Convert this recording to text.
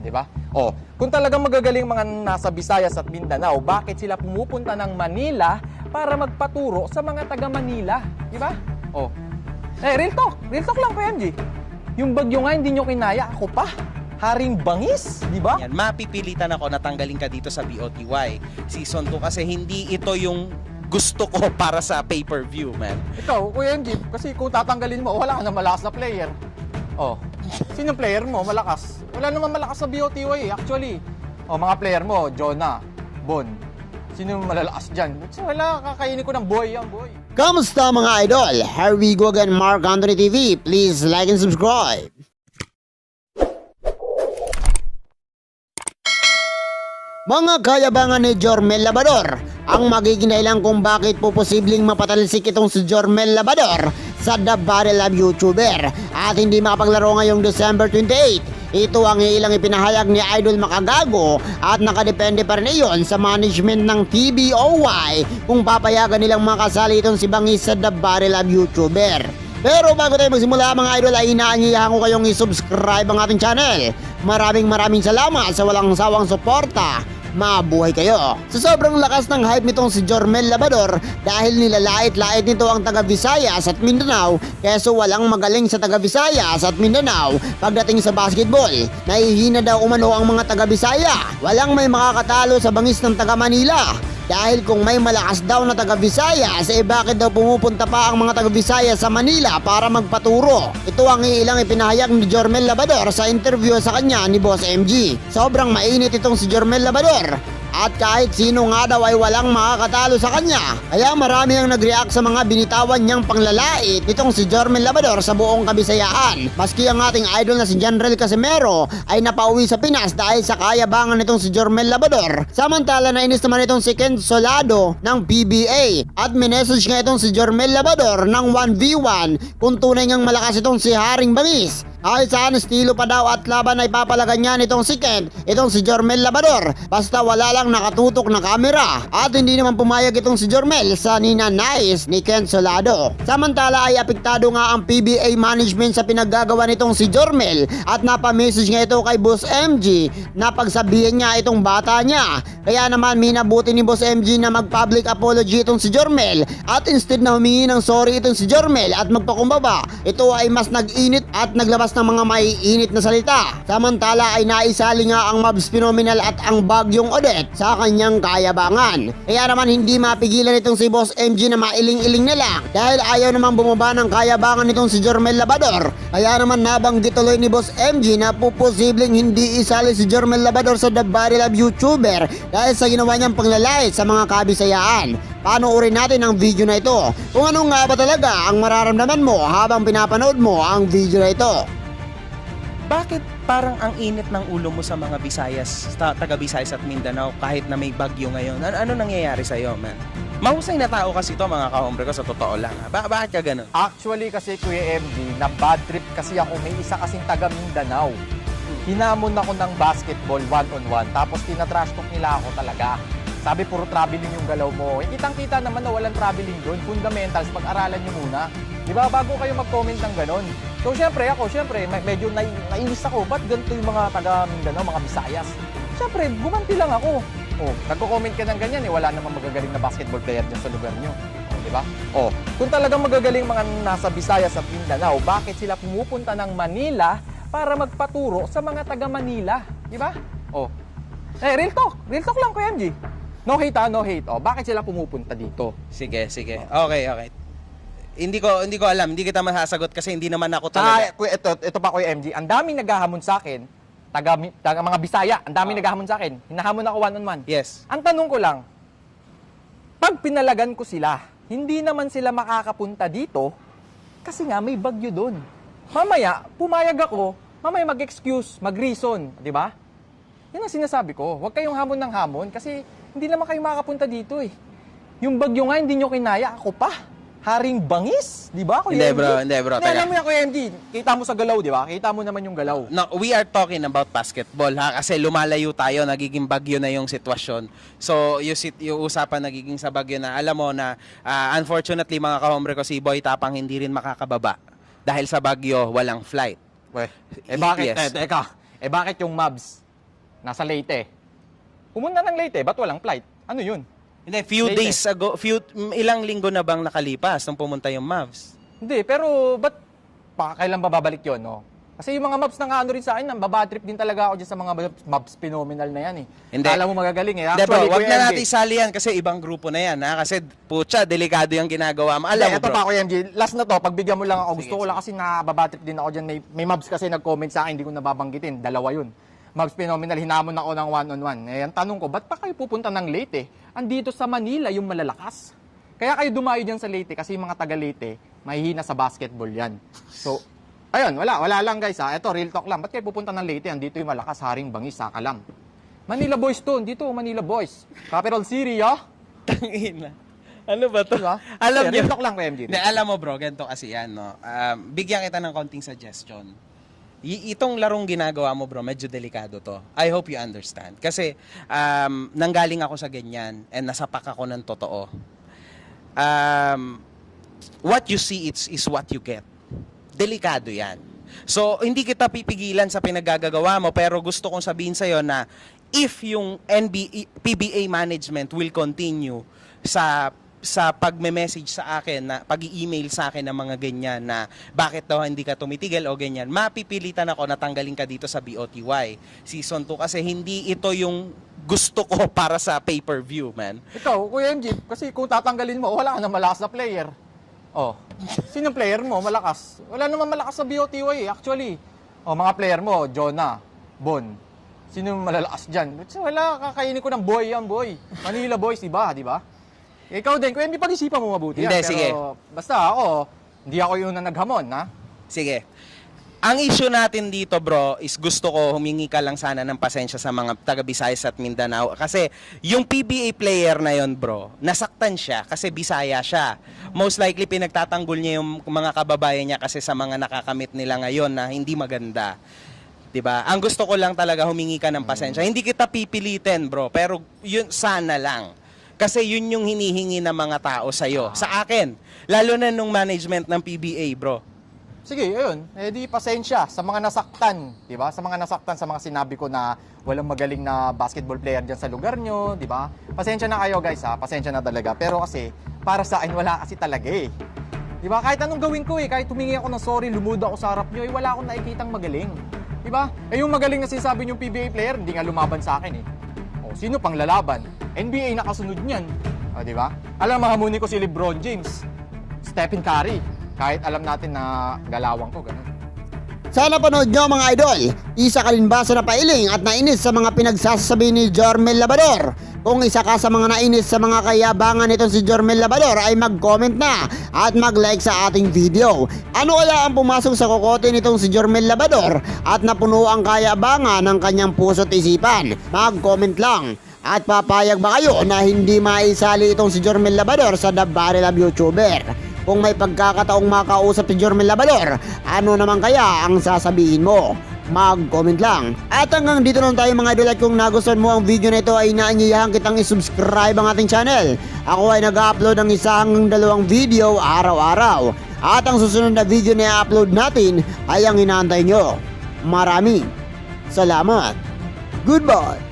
di ba? O, kung talagang magagaling mga nasa Visayas at Mindanao, bakit sila pumupunta ng Manila para magpaturo sa mga taga Manila, di ba? O, real talk lang kay MG. Yung bagyo nga hindi nyo kinaya, ako pa. Haring bangis, di ba? Yan, mapipilitan ako na tanggalin ka dito sa BOTY Season 2 kasi hindi ito yung gusto ko para sa pay-per-view, man. Ikaw, Kuya MG, kasi kung tatanggalin mo, wala ka na malakas na player. Oh, sinong player mo malakas? Wala naman malakas sa BOTY actually. Oh, mga player mo, Jonah, Bon. Sino malalakas dyan? Wala, kakainin ko ng boy yan, boy. Kamusta mga idol? Here we go again, Mark Anthony TV. Please like and subscribe. Mga kayabangan ni Jormel Labrador, ang magiging dahilan kung bakit po posibleng mapatalsik itong si Jormel Labrador sa Dahil YouTuber at hindi makapaglaro ngayong December 28. Ito ang ilang ipinahayag ni Idol Makagago at nakadepende pa rin iyon sa management ng TBOY kung papayagan nilang makasali itong si Bangis sa Dahil YouTuber. Pero bago tayo magsimula mga idol ay inaanyayahan ko kayong i-subscribe ang ating channel. Maraming salamat sa walang sawang suporta. Mabuhay kayo. Sa sobrang lakas ng hype nitong si Jormel Labrador dahil nilalait-lait nito ang taga Visayas at Mindanao keso walang magaling sa taga Visayas at Mindanao pagdating sa basketball. Nahihina daw umano ang mga taga Visaya. Walang may makakatalo sa bangis ng taga Manila. Dahil kung may malakas daw na taga Visayas, bakit daw pumupunta pa ang mga taga Visayas sa Manila para magpaturo? Ito ang ilang ipinahayag ni Jormel Labrador sa interview sa kanya ni Boss MG. Sobrang mainit itong si Jormel Labrador. At kahit sino nga daw ay walang makakatalo sa kanya. Kaya marami ang nag-react sa mga binitawan niyang panglalait nitong si Jormel Labrador sa buong Kabisayaan. Maski ang ating idol na si General Casimero ay napauwi sa Pinas dahil sa kayabangan nitong si Jormel Labrador. Samantala na inis naman itong si Ken Solado ng PBA. At minessage nga itong si Jormel Labrador ng 1v1 kung tunay ngang malakas itong si Haring Bangis. Kahit saan estilo pa daw at laban ay papalagan niya nitong si Ken, itong si Jormel Labrador. Basta wala lang nakatutok na kamera. At hindi naman pumayag itong si Jormel sa ninanais ni Ken Solado. Samantala ay apektado nga ang PBA management sa pinaggagawa nitong si Jormel. At napamessage nga ito kay Boss MG na pagsabihin niya itong bata niya. Kaya naman minabuti ni Boss MG na mag-public apology itong si Jormel. At instead na humingi ng sorry itong si Jormel at magpakumbaba, ito ay mas nag-init at naglabas ng mga maiinit na salita. Samantala ay naisali nga ang Mavs Phenomenal at ang Bagyong Odette sa kanyang kayabangan. Kaya naman hindi mapigilan itong si Boss MG na mailing-iling na lang dahil ayaw naman bumaba ng kayabangan nitong si Jormel Labrador. Kaya naman nabanggit tuloy ni Boss MG na posibleng hindi isali si Jormel Labrador sa Dahil YouTuber dahil sa ginawa niyang panglalait sa mga kabisayaan. Panuurin natin ang video na ito. Kung ano nga ba talaga ang mararamdaman mo habang pinapanood mo ang video na ito. Bakit parang ang init ng ulo mo sa mga Visayas, taga Visayas at Mindanao kahit na may bagyo ngayon? Ano nangyayari sa'yo, man? Mahusay na tao kasi ito mga kahombre ko sa totoo lang. Bakit ka ganun? Actually kasi Kuya MG, na bad trip kasi ako, may isa kasing taga Mindanao. Hinamon ako ng basketball one-on-one, tapos tinatrash talk nila ako talaga. Sabi puro traveling yung galaw mo. Kitang-kita naman na walang traveling doon. Fundamentals, pag-aralan nyo muna. Di ba? Bago kayo mag-comment ng ganon. So syempre medyo nainis ako. Ba't ganito yung mga taga Mindanao, mga Visayas? Syempre, gumanti lang ako. Oh, nagko-comment ka ng ganyan wala namang magagaling na basketball player dyan sa lugar nyo. Oh, di ba? Oh, kung talagang magagaling mga nasa Visayas at Mindanao, bakit sila pumupunta ng Manila para magpaturo sa mga taga Manila? Di ba? Oh. Real talk lang kay MG. No hate no hate. Oh, bakit sila pumupunta dito? Sige. Okay. Hindi ko alam, hindi kita masasagot kasi hindi naman ako talaga. Ito pa Kuya MG, ang daming naghahamon sa akin, taga mga Bisaya, ang daming naghahamon sa akin. Hinahamon ako one-on-one. Yes. Ang tanong ko lang, pag pinalagan ko sila, hindi naman sila makakapunta dito kasi nga may bagyo doon. Mamaya, pumayag ako, mamaya mag-excuse, mag-reason, di ba? Yan ang sinasabi ko. Huwag kayong hamon ng hamon kasi hindi naman kayo makakapunta dito eh. Yung bagyo nga, hindi nyo kinaya, ako pa. Haring bangis, di ba? Hindi bro. Alam mo yan, Kuya MG, kita mo sa galaw, di ba? Kita mo naman yung galaw. No, we are talking about basketball ha kasi lumalayo tayo, nagiging bagyo na yung sitwasyon. So, yung usapan nagiging sa bagyo na alam mo na unfortunately mga kahombre ko si Boy Tapang hindi rin makakababa dahil sa bagyo walang flight. Bakit? Yes. Bakit yung Mavs nasa Leyte. Pumunta ng Leyte, ba't walang flight? Ano yun? Hindi, few Late days ago, ilang linggo na bang nakalipas nung pumunta yung Mavs? Hindi, pero ba't kailan ba babalik yun, no? Kasi yung mga maps na nga ano rin sa akin, babatrip din talaga ako dyan sa mga maps phenomenal na yan eh. Hindi. Kala mo magagaling eh. Hindi bro, Actually, wag Kuya na MJ, natin isali yan kasi ibang grupo na yan ha. Kasi putya, delikado yung ginagawa mo. Alam mo ito bro. pa Kuya MJ, last na to, pagbigyan mo lang ako. Sige, Gusto ko lang kasi nababatrip din ako dyan. May maps kasi nag-comment sa akin, hindi ko nababanggitin. Dalawa yun. Maps phenomenal, hinamon ako ng one-on-one. Eh, ang tanong ko, ba't pa kayo pupunta ng Leyte? Andito sa Manila yung malalakas. Kaya kayo dumayo dyan sa Leyte kasi yung mga taga Leyte, mahihina sa basketball yan. So, ayun, wala lang guys ha. Ito, real talk lang. Ba't kayo pupunta ng Leyte? Andito yung malakas, Haring Bangis, Sakalam. Manila Boys to, dito Manila Boys. Capital City, ah. Tangina. Ano ba to? Diba? Alam niyo. Real talk lang kay MJ. Hindi, alam mo bro, ganito kasi yan, no? Bigyan kita ng konting suggestion. Itong larong ginagawa mo bro, medyo delikado to. I hope you understand. Kasi nanggaling ako sa ganyan and nasapak ako ng totoo. What you see is what you get. Delikado yan. So, hindi kita pipigilan sa pinagagagawa mo, pero gusto kong sabihin sa'yo na if yung PBA management will continue sa pagme-message sa akin, na pag-i-email sa akin ng mga ganyan na bakit daw hindi ka tumitigil o ganyan, mapipilitan ako na tanggalin ka dito sa BOTY Season 2 kasi hindi ito yung gusto ko para sa pay-per-view, man. Ikaw, Kuya MJ, kasi kung tatanggalin mo, wala ka na malakas na player. Oh, sinong player mo malakas? Wala naman malakas sa BOTY actually. Oh, mga player mo, Jonah, Bon. Sino malalakas dyan? Wala, kakainin ko ng boy yan, boy. Manila Boys, diba? Ikaw din, kung hindi pag-isipan mo mabuti Hindi, yan. Pero sige. basta ako, hindi ako yung naghamon, ha? Sige. Ang issue natin dito, bro, is gusto ko humingi ka lang sana ng pasensya sa mga taga Visayas at Mindanao. Kasi yung PBA player na yon, bro, nasaktan siya kasi Bisaya siya. Most likely pinagtatanggol niya yung mga kababayan niya kasi sa mga nakakamit nila ngayon na hindi maganda. 'Di ba? Ang gusto ko lang talaga humingi ka ng pasensya. Hindi kita pipilitin, bro, pero yun sana lang. Kasi yun yung hinihingi ng mga tao sa'yo. Sa akin. Lalo na nung management ng PBA, bro. Sige, ayun. Eh di pasensya sa mga nasaktan, 'di ba? Sa mga nasaktan sa mga sinabi ko na walang magaling na basketball player diyan sa lugar nyo, 'di ba? Pasensya na kayo, guys, ha. Pasensya na talaga. Pero kasi para sa akin wala kasi talaga eh. 'Di ba? Kahit anong gawin ko eh, kahit humingi ako ng sorry, lumuda ako sa harap nyo, eh wala akong nakikitang magaling. 'Di ba? Eh yung magaling na sinasabi yung PBA player, hindi nga lumaban sa akin eh. O sino pang lalaban? NBA nakasunod niyan. O, 'di ba? Alam, mahamuni ko si LeBron James, Stephen Curry. Kahit alam natin na galawang ko, ganun. Sana panood nyo mga idol. Isa ka rin ba sa napailing at nainis sa mga pinagsasabi ni Jormel Labrador? Kung isa ka sa mga nainis sa mga kayabangan nitong si Jormel Labrador ay mag-comment na at mag-like sa ating video. Ano kaya ang pumasok sa kokote nitong si Jormel Labrador at napuno ang kayabangan ng kanyang puso't isipan? Mag-comment lang. At papayag ba kayo na hindi maisali itong si Jormel Labrador sa The Barrel of YouTuber? Kung may pagkakataong makausap si Jormel Labrador, ano naman kaya ang sasabihin mo? Mag-comment lang. At hanggang dito lang tayo mga idol, at kung nagustuhan mo ang video na ito ay inaanyayahan kitang isubscribe ang ating channel. Ako ay nag-upload ng 1 hanggang 2 video araw-araw. At ang susunod na video na i-upload natin ay ang inaantay nyo. Maraming salamat. Goodbye.